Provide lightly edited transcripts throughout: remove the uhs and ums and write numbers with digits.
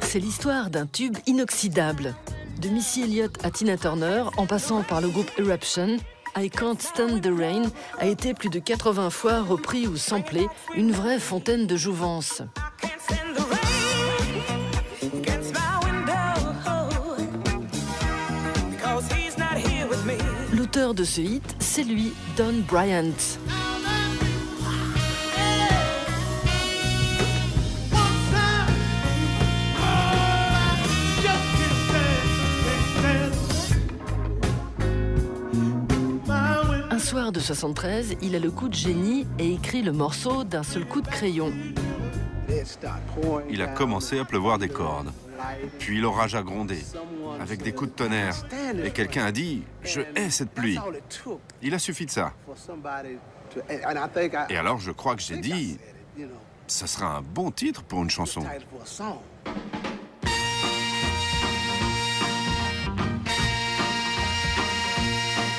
C'est l'histoire d'un tube inoxydable. De Missy Elliott à Tina Turner, en passant par le groupe Eruption, I Can't Stand the Rain a été plus de 80 fois repris ou samplé, une vraie fontaine de jouvence. L'auteur de ce hit, c'est lui, Don Bryant. Un soir de 73, il a le coup de génie et écrit le morceau d'un seul coup de crayon. Il a commencé à pleuvoir des cordes. Puis l'orage a grondé, avec des coups de tonnerre. Et quelqu'un a dit « Je hais cette pluie ». Il a suffi de ça. Et alors je crois que j'ai dit « Ça sera un bon titre pour une chanson ».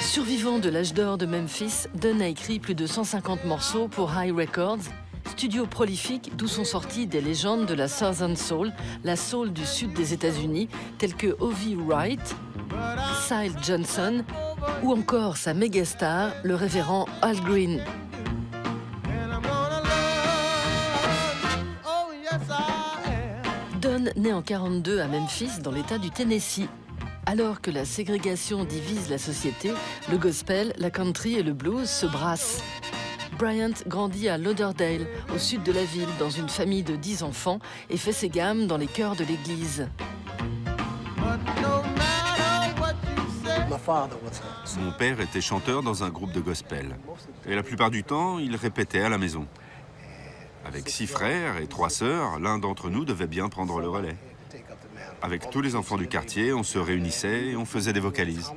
Survivant de l'âge d'or de Memphis, Dunn a écrit plus de 150 morceaux pour Hi Records, studio prolifique d'où sont sorties des légendes de la Southern Soul, la soul du sud des États-Unis, telles que Ovie Wright, Syl Johnson ou encore sa méga star, le révérend Al Green. Dunn naît en 1942 à Memphis, dans l'État du Tennessee. Alors que la ségrégation divise la société, le gospel, la country et le blues se brassent. Bryant grandit à Lauderdale, au sud de la ville, dans une famille de 10 enfants et fait ses gammes dans les chœurs de l'église. Mon père était chanteur dans un groupe de gospel. Et la plupart du temps, il répétait à la maison. Avec 6 frères et 3 sœurs, l'un d'entre nous devait bien prendre le relais. Avec tous les enfants du quartier, on se réunissait et on faisait des vocalises.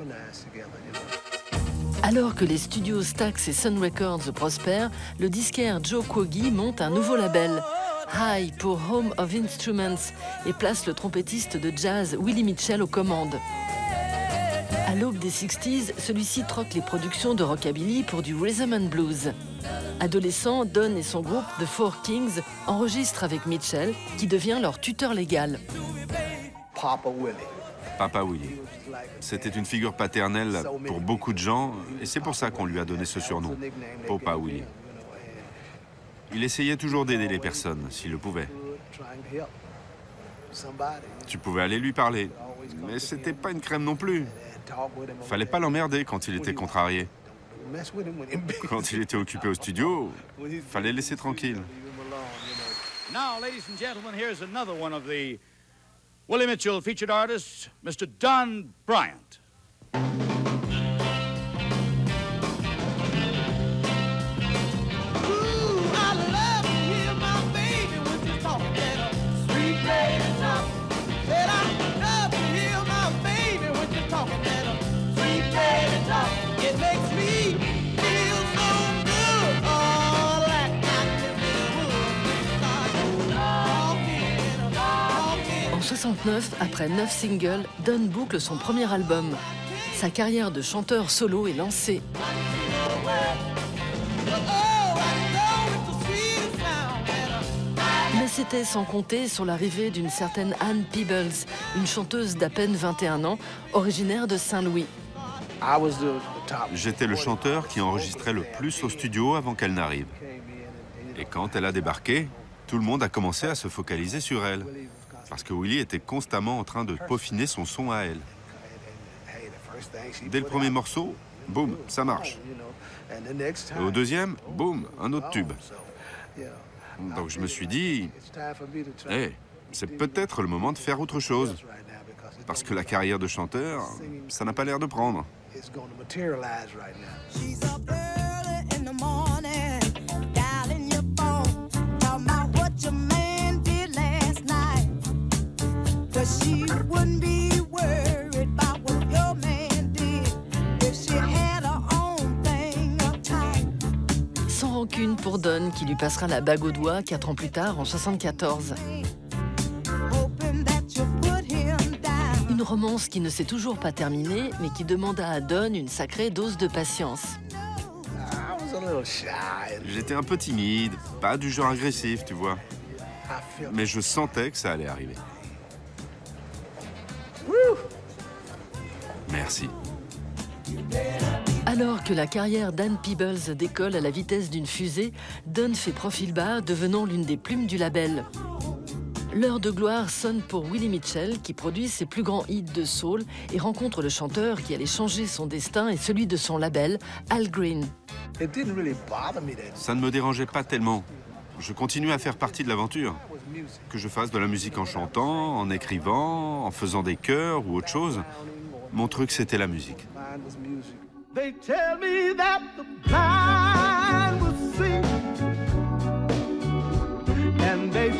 Alors que les studios Stax et Sun Records prospèrent, le disquaire Joe Quogue monte un nouveau label, High pour Home of Instruments, et place le trompettiste de jazz Willie Mitchell aux commandes. À l'aube des 60s, celui-ci troque les productions de rockabilly pour du rhythm and blues. Adolescent, Don et son groupe The Four Kings enregistrent avec Mitchell, qui devient leur tuteur légal. Papa Willie. C'était une figure paternelle pour beaucoup de gens, et c'est pour ça qu'on lui a donné ce surnom, Papa Willie. Il essayait toujours d'aider les personnes, s'il le pouvait. Tu pouvais aller lui parler, mais c'était pas une crème non plus. Fallait pas l'emmerder quand il était contrarié. Quand il était occupé au studio, fallait le laisser tranquille. Now, ladies and gentlemen, here's another one of the Willie Mitchell featured artists, Mr. Don Bryant. En 69, après 9 singles, Don boucle son premier album. Sa carrière de chanteur solo est lancée. Mais c'était sans compter sur l'arrivée d'une certaine Ann Peebles, une chanteuse d'à peine 21 ans, originaire de Saint-Louis. J'étais le chanteur qui enregistrait le plus au studio avant qu'elle n'arrive. Et quand elle a débarqué, tout le monde a commencé à se focaliser sur elle. Parce que Willie était constamment en train de peaufiner son son à elle. Dès le premier morceau, boum, ça marche. Et au deuxième, boum, un autre tube. Donc je me suis dit, hey, c'est peut-être le moment de faire autre chose. Parce que la carrière de chanteur, ça n'a pas l'air de prendre. Sans rancune pour Don, qui lui passera la bague au doigt 4 ans plus tard, en 74. Une romance qui ne s'est toujours pas terminée, mais qui demanda à Don une sacrée dose de patience. J'étais un peu timide, pas du genre agressif, tu vois. Mais je sentais que ça allait arriver. Merci. Alors que la carrière d'Ann Peebles décolle à la vitesse d'une fusée, Don fait profil bas, devenant l'une des plumes du label. L'heure de gloire sonne pour Willie Mitchell, qui produit ses plus grands hits de soul et rencontre le chanteur qui allait changer son destin et celui de son label, Al Green. Ça ne me dérangeait pas tellement. Je continuais à faire partie de l'aventure. Que je fasse de la musique en chantant, en écrivant, en faisant des chœurs ou autre chose, mon truc c'était la musique.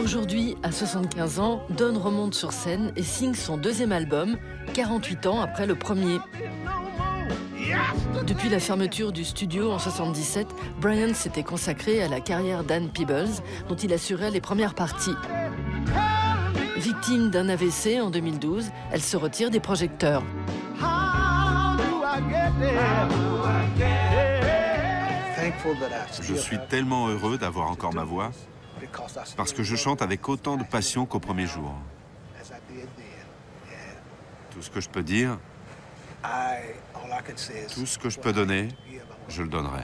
Aujourd'hui, à 75 ans, Don remonte sur scène et signe son deuxième album, 48 ans après le premier. Depuis la fermeture du studio en 77, Brian s'était consacré à la carrière d'Ann Peebles, dont il assurait les premières parties. Victime d'un AVC en 2012, elle se retire des projecteurs. Je suis tellement heureux d'avoir encore ma voix, parce que je chante avec autant de passion qu'au premier jour. Tout ce que je peux dire, tout ce que je peux donner, je le donnerai.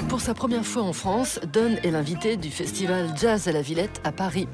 Pour sa première fois en France, Don est l'invité du festival Jazz à la Villette à Paris.